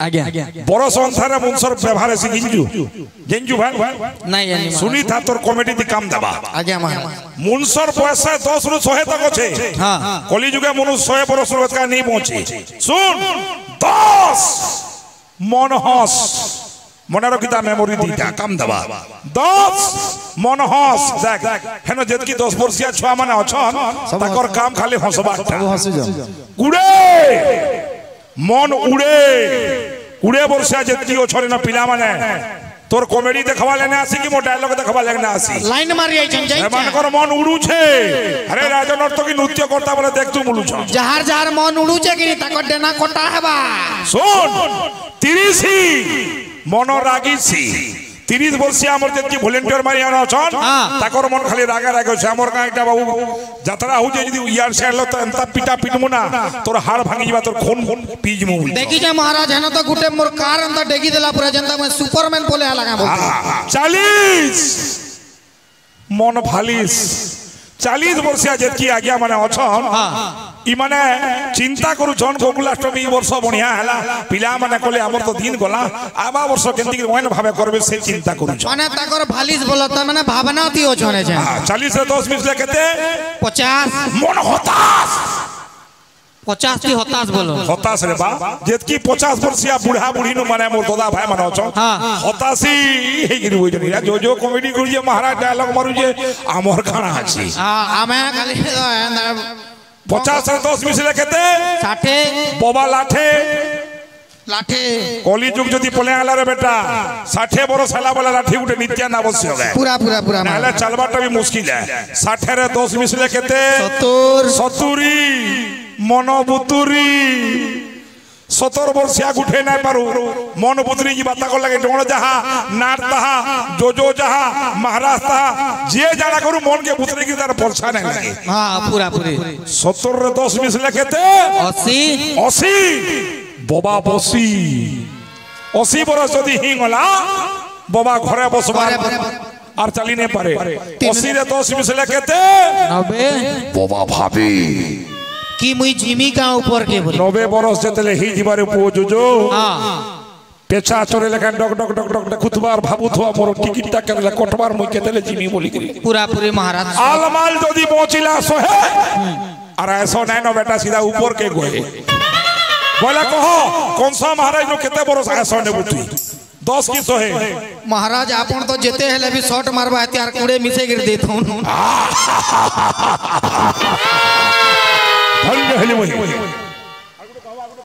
आज्ञा बड़ संसार मुनसर व्यवहार से गिंजू गिंजू भाई नहीं सुनी था तोर कॉमेडी दी काम दबा आज्ञा महाराज मुनसर बयस 10 रु 100 तक छे हां कली जुगे मनुष्य 100 बरस का नहीं पहुंचे सुन 10 मनहस मन रखिता मेमोरी दीटा काम दबा 10 मनहस देख हेनो जेतकी 10 वर्षिया छुआ माने अछन ताकर काम खाली हंसबा गुडे मन उड़े 20 वर्षिया जेतकी अछरे न पिला माने तोर कॉमेडी देखवा लेने आसी कि मो डायलॉग देखवा लेने आसी लाइन मारी आइ छन जाई मान कर मन उड़ू छे अरे राजनर्तकी नृत्य करता बोले देख तू मुलू छ जहार जहार मन उड़ू छे कि ताको डेना कोटा हेबा सुन 30 मन रागीसी 30 वर्षिया हमर जेतकी वॉलंटियर मारी आना छन ताकर मन खाली रागा रागे छ हमर का एकटा बाबू यात्रा हो जे यदि यार सेलो त अंता पिटा पिटमु ना तोर हाड़ भांगी जीवा तोर खून पीज मु देखि जे महाराज हन त गुटे मोर कार अंता डेगी देला पूरा जनता में सुपरमैन बोले लगा बोलते 40 मन फालिस 40 वर्षिया जेतकी आज्ञा माने अछन इ माने चिंता करू छन गोकुलाष्टमी वर्ष बढ़िया हला पिला माने कोले हमर तो दिन गला आबा वर्ष केंती ओइन भाबे करबे से चिंता करू छन माने ताकर फालिस बोलत माने भावना ती हो छने छे 40 से 10 मिस केते 50 मन हताश 50 ती हताश बोलो हताश रे बा जेतकी 50 वर्षिया बूढ़ा बूढ़ी नु माने मोर दादा भाई माने छ हताशी हे गिरी होई जनी जो जो कॉमेडी करू जे महाराज डायलॉग मारू जे आमर खाना अछि आमे खाली 50 से 10 मिसले केते 60 बोबा लाठे लाठे कली जुग जदी पले आला रे बेटा 60 बरस हला वाला लाठी उठे नित्यान आवश्यक है पूरा पूरा पूरा नाले चलबाटा भी मुश्किल है 60 रे 10 मिसले केते 70 मन बुतुरी 70 वर्षिया उठे ना पारू मन बुतरी जी बात को लगे डोण जहा नाट तहा जो जहा महाराज तहा जे जाना करू मन के बुतरी की तार परछा नहीं लगे हां पूरा पूरी 70 रे 10 मिसले केते 80 बोबा बसी 80 बरस जदी हिंगला बोबा घरे बसबा और चली नहीं पारे 80 रे 10 मिसले केते 90 बोबा भाभी कि मुई जिमी का ऊपर के बोली 90 बरस जतले ही जीवारे पो जो हां पेचा चोरे लेखा डक डक डक डक खुतबार भाबुथवा मोर टिकटटा करले कोटबार मुई केतले जिमी बोली करी पूरा पूरी महाराज आलमाल जदी पहुंचिला सोहे और ऐसा नहीं न बेटा सीधा ऊपर के गोए बोला कहो कौन सा महाराज नो केते बरस ऐसा ने बुती 10 की सोहे महाराज आपन तो जेते हेले भी शॉट मारबा हथियार कूड़े मिसे गिर देथुन धन्य हली वही